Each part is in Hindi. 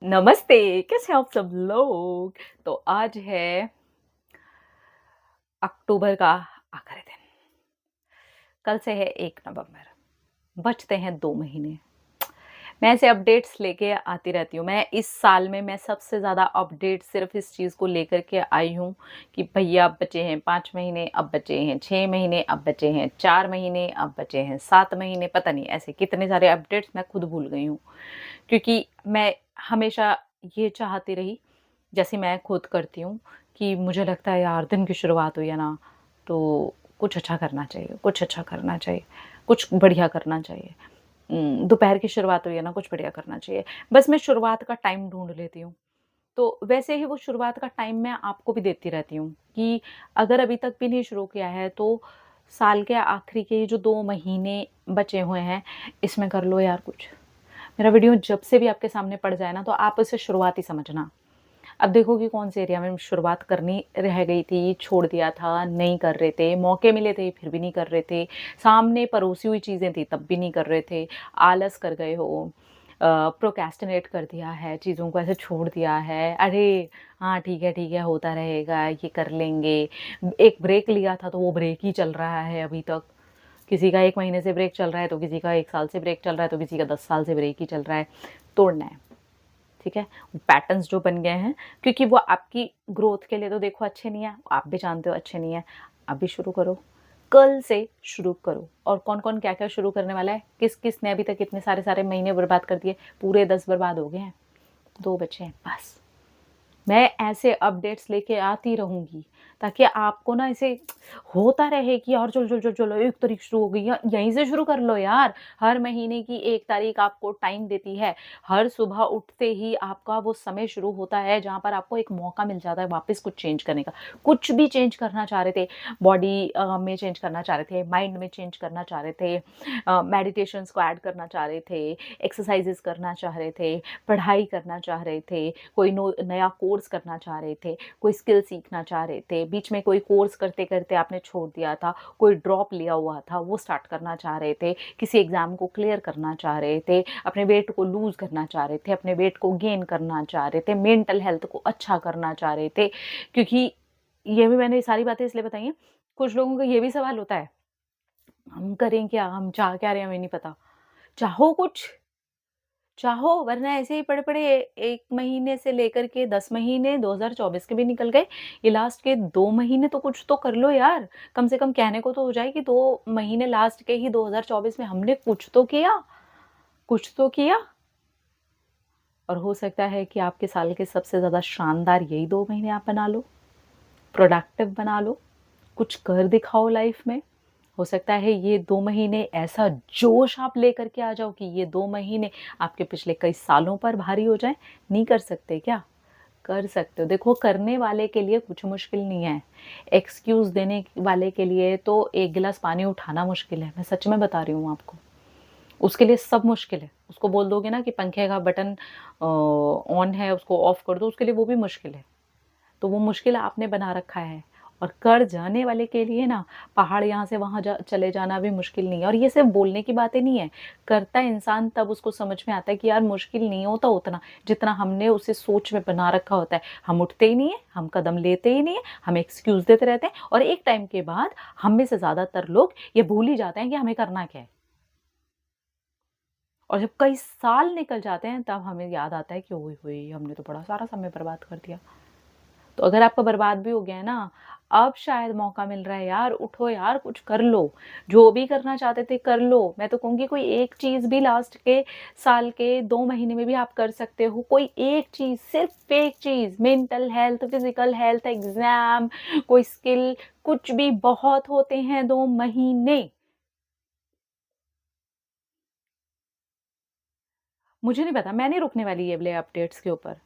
नमस्ते, कैसे हैं आप सब लोग? तो आज है अक्टूबर का आखिरी दिन। कल से है 1 नवंबर, बचते हैं 2 महीने। मैं ऐसे अपडेट्स लेके आती रहती हूँ। मैं इस साल में मैं सबसे ज़्यादा अपडेट सिर्फ़ इस चीज़ को लेकर के आई हूँ कि भैया अब बचे हैं 5 महीने, अब बचे हैं 6 महीने, अब बचे हैं 4 महीने, अब बचे हैं 7 महीने, पता नहीं ऐसे कितने सारे अपडेट्स मैं खुद भूल गई हूँ। क्योंकि मैं हमेशा ये चाहती रही, जैसे मैं खुद करती हूँ कि मुझे लगता है यार दिन की शुरुआत हुई है ना, तो कुछ अच्छा करना चाहिए, कुछ अच्छा करना चाहिए, कुछ बढ़िया करना चाहिए। दोपहर की शुरुआत हुई है ना, कुछ बढ़िया करना चाहिए। बस मैं शुरुआत का टाइम ढूँढ लेती हूँ। तो वैसे ही वो शुरुआत का टाइम मैं आपको भी देती रहती हूँ कि अगर अभी तक भी नहीं शुरू किया है तो साल के आखिरी के जो 2 महीने बचे हुए हैं, इसमें कर लो यार कुछ। मेरा वीडियो जब से भी आपके सामने पड़ जाए ना, तो आप इसे शुरुआत ही समझना। अब देखो कि कौन से एरिया में शुरुआत करनी रह गई थी, छोड़ दिया था, नहीं कर रहे थे, मौके मिले थे फिर भी नहीं कर रहे थे, सामने परोसी हुई चीज़ें थी तब भी नहीं कर रहे थे, आलस कर गए हो, प्रोक्रेस्टिनेट कर दिया है, चीज़ों को ऐसे छोड़ दिया है, अरे! हाँ, ठीक है, होता रहेगा, ये कर लेंगे। एक ब्रेक लिया था तो वो ब्रेक ही चल रहा है अभी तक। किसी का 1 महीने से ब्रेक चल रहा है, तो किसी का 1 साल से ब्रेक चल रहा है, तो किसी का 10 साल से ब्रेक ही चल रहा है। तोड़ना है। ठीक है? पैटर्न्स जो बन गए हैं क्योंकि वो आपकी ग्रोथ के लिए तो देखो अच्छे नहीं है, आप भी जानते हो अच्छे नहीं है। अभी शुरू करो, कल से शुरू करो और कौन-कौन क्या-क्या शुरू करने वाला है, किस-किस ने अभी तक इतने सारे-सारे महीने बर्बाद कर दिए, पूरे 10 बर्बाद हो गए हैं, 2 बचे हैं बस। मैं ऐसे अपडेट्स लेके आती रहूँगी ताकि आपको ना ऐसे होता रहे कि यार चलो 1 तारीख शुरू हो गई है, यहीं से शुरू कर लो यार। हर महीने की 1 तारीख आपको टाइम देती है। हर सुबह उठते ही आपका वो समय शुरू होता है जहाँ पर आपको एक मौका मिल जाता है वापस कुछ चेंज करने का। कुछ भी चेंज करना चाह रहे थे, बॉडी में चेंज करना चाह रहे थे, माइंड में चेंज करना चाह रहे थे, मेडिटेशंस को ऐड करना चाह रहे थे, एक्सरसाइज़ेज़ करना चाह रहे थे, पढ़ाई करना चाह रहे थे, कोई नया कोर्स करना चाह रहे थे, कोई स्किल सीखना चाह रहे थे, बीच में कोई कोर्स करते-करते आपने छोड़ दिया था, कोई ड्रॉप लिया हुआ था, वो स्टार्ट करना चाह रहे थे, किसी एग्ज़ाम को क्लियर करना चाह रहे थे, अपने वेट को लूज़ करना चाह रहे थे, अपने वेट को गेन करना चाह रहे थे, मेंटल हेल्थ को अच्छा करना चाह रहे थे। क्योंकि ये भी मैंने सारी बातें इसलिए बताई हैं, कुछ लोगों का ये भी सवाल होता है, हम करें क्या? हम चाह क्या रहे हैं हमें नहीं पता। चाहो कुछ चाहो वरना ऐसे ही पड़े-पड़े 1 महीने से लेकर के 10 महीने 2024 के भी निकल गए। ये लास्ट के 2 महीने तो कुछ तो कर लो यार। कम से कम कहने को तो हो जाए कि 2 महीने लास्ट के ही 2024 में हमने कुछ तो किया, कुछ तो किया। और हो सकता है कि आपके साल के सबसे ज़्यादा शानदार यही 2 महीने आप बना लो, प्रोडक्टिव बना लो, कुछ कर दिखाओ लाइफ़ में। हो सकता है ये 2 महीने ऐसा जोश आप लेकर के आ जाओ कि ये 2 महीने आपके पिछले कई सालों पर भारी हो जाएँ। नहीं कर सकते क्या? कर सकते हो। देखो करने वाले के लिए कुछ मुश्किल नहीं है। एक्सक्यूज़ देने वाले के लिए तो 1 गिलास पानी उठाना मुश्किल है। मैं सच में बता रही हूँ आपको। उसके लिए सब मुश्किल है। उसको बोल दोगे ना कि पंखे का बटन ऑन है उसको ऑफ कर दो, उसके लिए वो भी मुश्किल है। तो वो मुश्किल आपने बना रखा है और कर जाने वाले के लिए ना पहाड़ यहाँ से वहाँ चले जाना भी मुश्किल नहीं है और ये सिर्फ बोलने की बातें नहीं है। करता इंसान तब उसको समझ में आता है कि यार मुश्किल नहीं होता उतना जितना हमने उसे सोच में बना रखा होता है। हम उठते ही नहीं है, हम कदम लेते ही नहीं है, हम एक्सक्यूज देते रहते हैं और एक टाइम के बाद हम में से ज्यादातर लोग ये भूल ही जाते हैं कि हमें करना क्या है। और जब कई साल निकल जाते हैं तब हमें याद आता है कि ओए होए हमने तो बड़ा सारा समय बर्बाद कर दिया। तो अगर आपका बर्बाद भी हो गया है ना, अब शायद मौका मिल रहा है यार, उठो यार कुछ कर लो। जो भी करना चाहते थे कर लो। मैं तो कहूँगी कोई एक चीज़ भी लास्ट के साल के 2 महीने में भी आप कर सकते हो। कोई एक चीज़, सिर्फ़ एक चीज़, mental health, physical health, exam, कोई स्किल, कुछ भी बहुत होते हैं 2 महीने। मुझे नहीं पता, मैं नहीं रुकने वाली ये वाले अपडेट्स के ऊपर।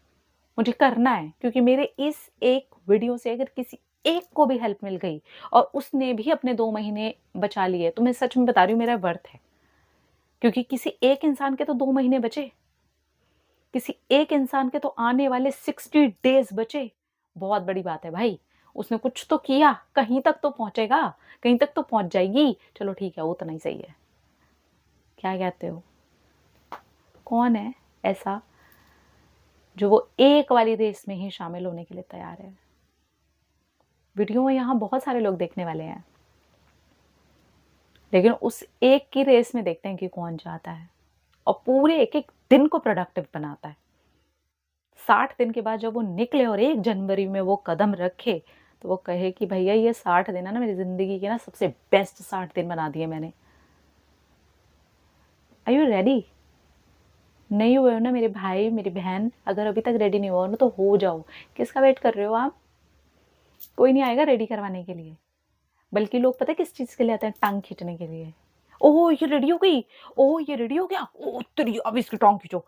मुझे करना है क्योंकि मेरे इस एक वीडियो से अगर किसी एक को भी हेल्प मिल गई और उसने भी अपने 2 महीने बचा लिए, तो मैं सच में बता रही हूँ मेरा वर्थ है। क्योंकि किसी एक इंसान के तो 2 महीने बचे, किसी एक इंसान के तो आने वाले 60 डेज़ बचे। बहुत बड़ी बात है भाई। उसने कुछ तो किया, कहीं तक तो पहुँचेगा, कहीं तक तो पहुँच जाएगी। चलो ठीक है, उतना ही सही है। क्या कहते हो? कौन है ऐसा जो वो एक वाली रेस में ही शामिल होने के लिए तैयार है। वीडियो में यहाँ बहुत सारे लोग देखने वाले हैं, लेकिन उस एक की रेस में देखते हैं कि कौन जाता है और पूरे एक-एक दिन को प्रोडक्टिव बनाता है। 60 दिन के बाद जब वो निकले और 1 जनवरी में वो कदम रखे, तो वो कहे कि भैया ये 60 दिन है ना मेरी ज़िंदगी के ना सबसे बेस्ट 60 दिन बना दिए मैंने। Are you ready? नहीं हुए हो ना मेरे भाई, मेरी बहन, अगर अभी तक रेडी नहीं हुआ हो ना तो हो जाओ। किसका वेट कर रहे हो आप? कोई नहीं आएगा रेडी करवाने के लिए। बल्कि लोग पता है किस चीज़ के लिए आते हैं? टाँग खींचने के लिए। ओह! ये रेडी हो गई, ओह! ये रेडी हो गया, ओह तेरी अब इसकी टाँग खींचो।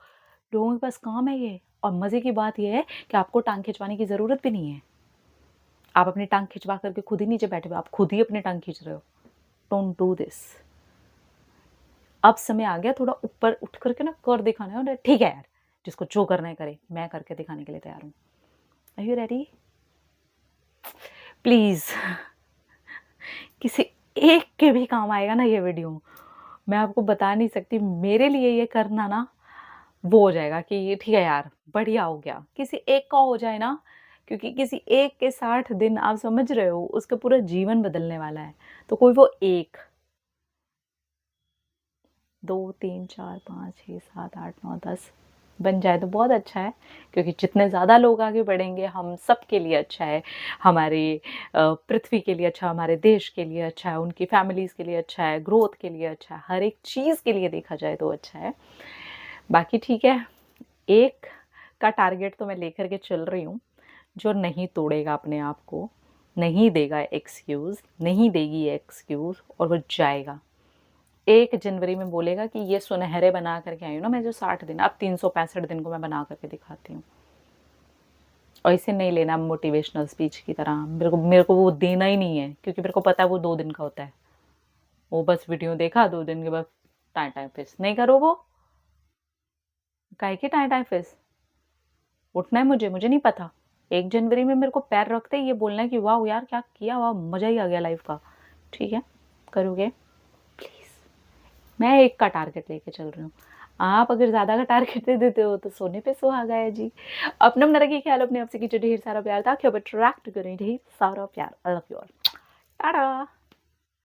लोगों के पास काम है ये, और मज़े की बात ये है कि आपको टाँग खिंचवाने की ज़रूरत भी नहीं है। आप अपनी टाँग खिंचवा करके खुद ही नीचे बैठे हुए, आप खुद ही अपनी टाँग खींच रहे हो। Don't do this. अब समय आ गया थोड़ा ऊपर उठ करके ना कर दिखाना है, और ठीक है यार, जिसको जो करना है करे, मैं करके दिखाने के लिए तैयार हूँ। Are you ready? प्लीज़ किसी एक के भी काम आएगा ना ये वीडियो, मैं आपको बता नहीं सकती, मेरे लिए ये करना ना वो हो जाएगा कि ये ठीक है यार, बढ़िया हो गया। किसी एक का हो जाए ना, क्योंकि किसी एक के 60 दिन आप समझ रहे हो, उसका पूरा जीवन बदलने वाला है। तो कोई वो 1, 2, 3, 4, 5, 6, 7, 8, 9, 10 बन जाए तो बहुत अच्छा है, क्योंकि जितने ज़्यादा लोग आगे बढ़ेंगे हम सब के लिए अच्छा है। हमारी पृथ्वी के लिए अच्छा, हमारे देश के लिए अच्छा है, उनकी फैमिलीज़ के लिए अच्छा है, ग्रोथ के लिए अच्छा है, हर एक चीज़ के लिए देखा जाए तो अच्छा है। बाकी ठीक है, 1 का टारगेट तो मैं लेकर के चल रही हूँ, जो नहीं तोड़ेगा अपने आप को, नहीं देगा एक्सक्यूज़, नहीं देगी एक्सक्यूज़, और वो जाएगा। 1 जनवरी में बोलेगा कि ये सुनहरे बना करके आई हूँ ना मैं जो 60 दिन, अब 365 दिन को मैं बना करके दिखाती हूँ। और इसे नहीं लेना मोटिवेशनल स्पीच की तरह, मेरे को वो देना ही नहीं है, क्योंकि मेरे को पता है वो 2 दिन का होता है। वो बस वीडियो देखा, 2 दिन के बाद टाएँ-टाएँ फिस। नहीं करो वो, काहे की टाएँ-टाएँ फिस? उठना है मुझे नहीं पता। 1 जनवरी में मेरे को पैर रखते ही ये बोलना है कि वाओ यार क्या किया, वाह मज़ा ही आ गया लाइफ़ का। ठीक है, करोगे? प्लीज़। मैं 1 का टारगेट लेके चल रही हूँ। आप अगर ज़्यादा का टारगेट दे देते हो तो सोने पे सुहागा है जी। अपना रखिए ख्याल, अपने आप से कीजिए ढेर सारा प्यार, ताकि अब अट्रैक्ट करें ढेर सारा प्यार। I love you all. Tata.